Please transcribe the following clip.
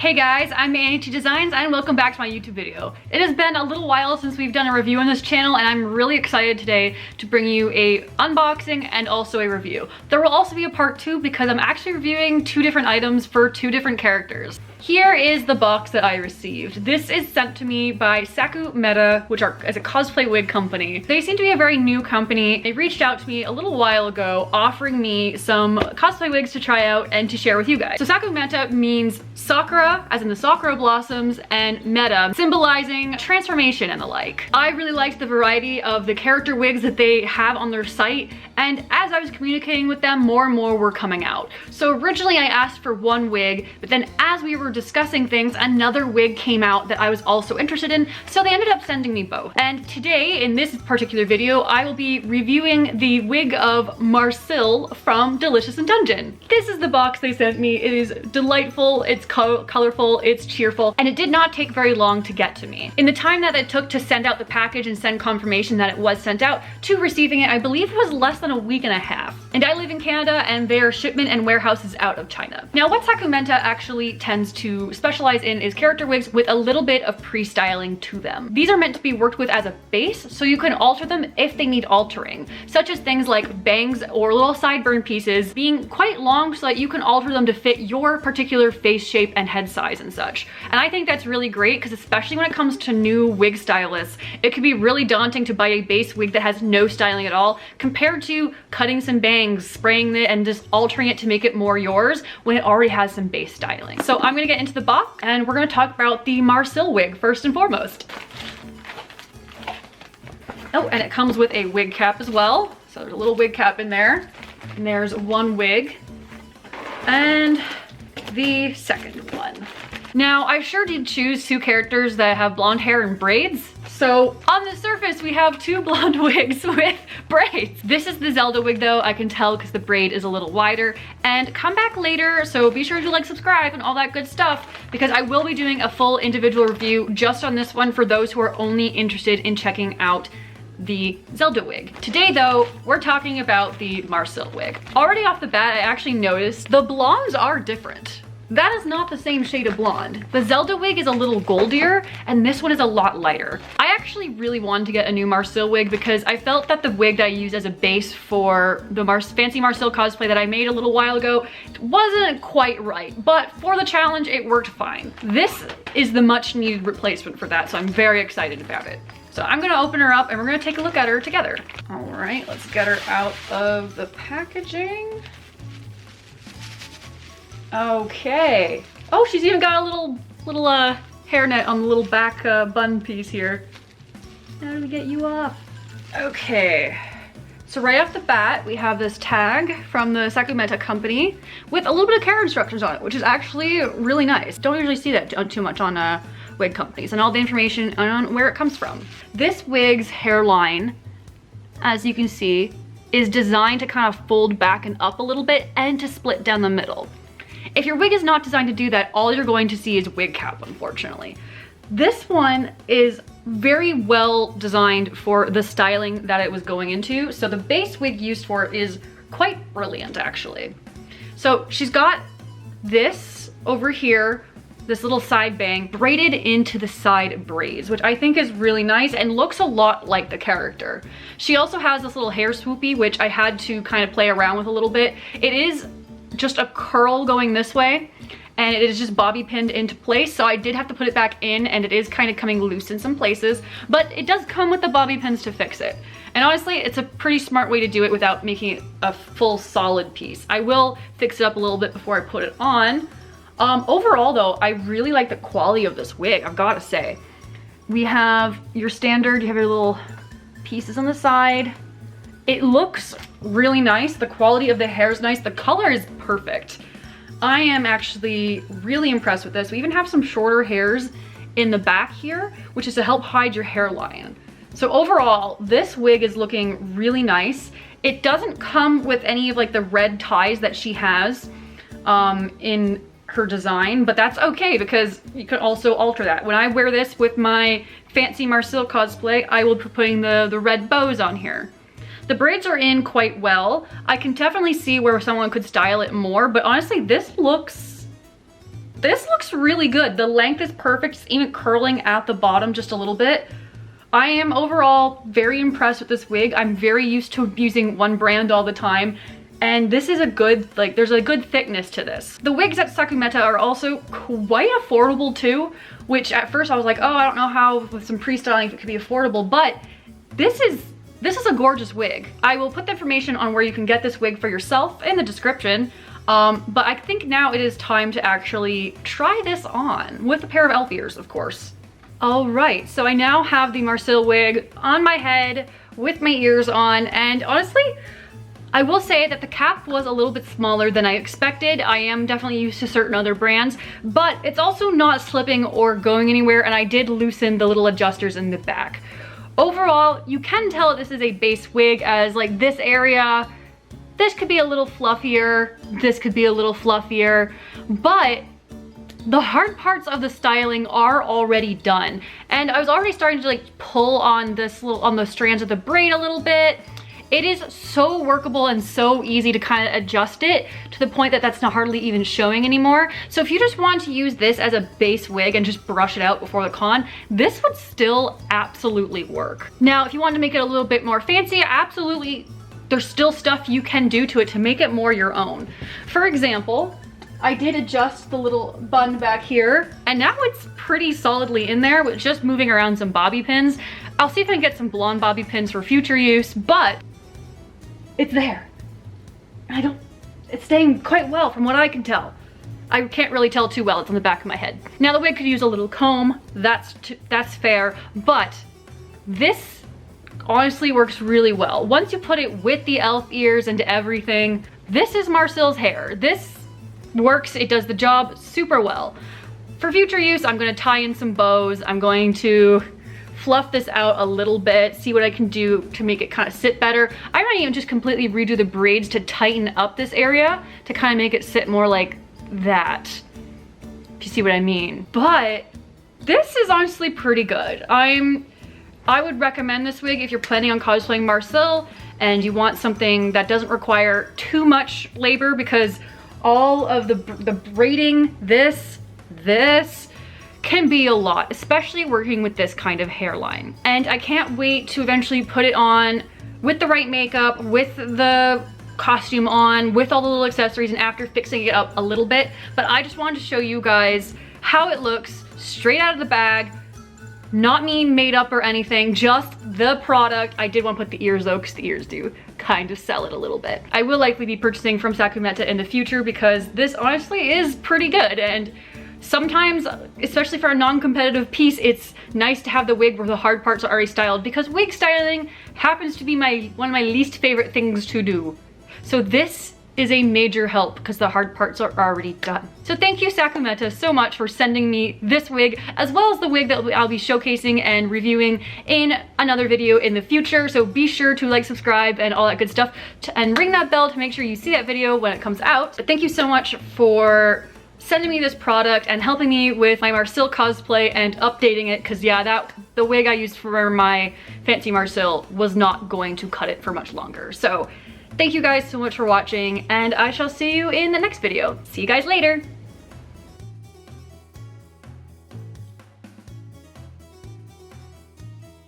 Hey guys, I'm Annie Designs and welcome back to my YouTube video. It has been a little while since we've done a review on this channel and I'm really excited today to bring you a unboxing and also a review. There will also be a part 2 because I'm actually reviewing 2 different items for 2 different characters. Here is the box that I received. This is sent to me by SakuMeta, which is a cosplay wig company. They seem to be a very new company. They reached out to me a little while ago offering me some cosplay wigs to try out and to share with you guys. So SakuMeta means Sakura, as in the Sakura blossoms, and Meta, symbolizing transformation and the like. I really liked the variety of the character wigs that they have on their site, and as I was communicating with them, more and more were coming out. So originally I asked for 1 wig, but then as we were discussing things, another wig came out that I was also interested in, so they ended up sending me both. And today, in this particular video, I will be reviewing the wig of Marcille from Delicious in Dungeon. This is the box they sent me. It is delightful, it's colorful, it's cheerful, and it did not take very long to get to me. In the time that it took to send out the package and send confirmation that it was sent out to receiving it, I believe it was less than a week and a half. And I live in Canada and their shipment and warehouse is out of China. Now what SakuMeta actually tends to specialize in is character wigs with a little bit of pre-styling to them. These are meant to be worked with as a base so you can alter them if they need altering, such as things like bangs or little sideburn pieces being quite long so that you can alter them to fit your particular face shape and head size and such. And I think that's really great because especially when it comes to new wig stylists, it can be really daunting to buy a base wig that has no styling at all compared to cutting some bangs, spraying it, and just altering it to make it more yours when it already has some base styling. So I'm gonna get into the box and we're gonna talk about the Marcille wig first and foremost. Oh, and it comes with a wig cap as well. So there's a little wig cap in there. And there's 1 wig. And the second one. Now, I sure did choose 2 characters that have blonde hair and braids. So on the surface, we have 2 blonde wigs with braids. This is the Zelda wig though, I can tell because the braid is a little wider. And come back later, so be sure to like, subscribe, and all that good stuff, because I will be doing a full individual review just on this one for those who are only interested in checking out the Zelda wig. Today though, we're talking about the Marcille wig. Already off the bat, I actually noticed the blondes are different. That is not the same shade of blonde. The Zelda wig is a little goldier and this one is a lot lighter. I actually really wanted to get a new Marcille wig because I felt that the wig that I used as a base for the fancy Marcille cosplay that I made a little while ago wasn't quite right, but for the challenge it worked fine. This is the much needed replacement for that, so I'm very excited about it. So I'm gonna open her up and we're gonna take a look at her together. All right, let's get her out of the packaging. Okay. Oh, she's even got a little hairnet on the little back bun piece here. How do we get you off? Okay. So right off the bat, we have this tag from the SakuMeta company with a little bit of care instructions on it, which is actually really nice. Don't usually see that too much on wig companies, and all the information on where it comes from. This wig's hairline, as you can see, is designed to kind of fold back and up a little bit and to split down the middle. If your wig is not designed to do that, all you're going to see is wig cap, unfortunately. This one is very well designed for the styling that it was going into. So the base wig used for it is quite brilliant, actually. So she's got this over here, this little side bang braided into the side braids, which I think is really nice and looks a lot like the character. She also has this little hair swoopy, which I had to kind of play around with a little bit. It is just a curl going this way and it is just bobby pinned into place, so I did have to put it back in and it is kind of coming loose in some places, but it does come with the bobby pins to fix it. And honestly, it's a pretty smart way to do it without making it a full solid piece. I will fix it up a little bit before I put it on. Overall though, I really like the quality of this wig, I've got to say. We have your standard, you have your little pieces on the side. It looks really nice. The quality of the hair is nice. The color is perfect. I am actually really impressed with this. We even have some shorter hairs in the back here, which is to help hide your hairline. So overall, this wig is looking really nice. It doesn't come with any of like the red ties that she has in her design, but that's okay because you could also alter that. When I wear this with my fancy Marcille cosplay, I will be putting the red bows on here. The braids are in quite well. I can definitely see where someone could style it more, but honestly, this looks this looks really good. The length is perfect. It's even curling at the bottom just a little bit. I am overall very impressed with this wig. I'm very used to using one brand all the time. And this is a good, like, there's a good thickness to this. The wigs at SakuMeta are also quite affordable too, which at first I was like, oh, I don't know how with some pre-styling if it could be affordable, but this is a gorgeous wig. I will put the information on where you can get this wig for yourself in the description. But I think now it is time to actually try this on with a pair of elf ears, of course. All right, so I now have the Marcille wig on my head with my ears on, and honestly, I will say that the cap was a little bit smaller than I expected. I am definitely used to certain other brands, but it's also not slipping or going anywhere, and I did loosen the little adjusters in the back. Overall, you can tell this is a base wig, as like this area, this could be a little fluffier, this could be a little fluffier, but the hard parts of the styling are already done. And I was already starting to like pull on on the strands of the braid a little bit. It is so workable and so easy to kind of adjust it to the point that that's not hardly even showing anymore. So if you just want to use this as a base wig and just brush it out before the con, this would still absolutely work. Now, if you want to make it a little bit more fancy, absolutely, there's still stuff you can do to it to make it more your own. For example, I did adjust the little bun back here, and now it's pretty solidly in there with just moving around some bobby pins. I'll see if I can get some blonde bobby pins for future use, but it's there. It's staying quite well from what I can tell. I can't really tell too well, it's on the back of my head. Now the wig could use a little comb, that's fair, but this honestly works really well. Once you put it with the elf ears and everything, this is Marcille's hair. This works, it does the job super well. For future use, I'm gonna tie in some bows. I'm going to fluff this out a little bit, see what I can do to make it kind of sit better. I might even just completely redo the braids to tighten up this area to kind of make it sit more like that, if you see what I mean. But this is honestly pretty good. I would recommend this wig if you're planning on cosplaying Marcille and you want something that doesn't require too much labor, because all of the braiding, this can be a lot, especially working with this kind of hairline. And I can't wait to eventually put it on with the right makeup, with the costume on, with all the little accessories, and after fixing it up a little bit. But I just wanted to show you guys how it looks straight out of the bag. Not me made up or anything, just the product. I did want to put the ears though, because the ears do kind of sell it a little bit. I will likely be purchasing from SakuMeta in the future because this honestly is pretty good, and sometimes, especially for a non-competitive piece, it's nice to have the wig where the hard parts are already styled, because wig styling happens to be one of my least favorite things to do. So this is a major help because the hard parts are already done. So thank you SakuMeta so much for sending me this wig, as well as the wig that I'll be showcasing and reviewing in another video in the future. So be sure to like, subscribe, and all that good stuff, and ring that bell to make sure you see that video when it comes out. But thank you so much for sending me this product and helping me with my Marcille cosplay and updating it, because yeah, the wig I used for my fancy Marcille was not going to cut it for much longer. So thank you guys so much for watching, and I shall see you in the next video. See you guys later.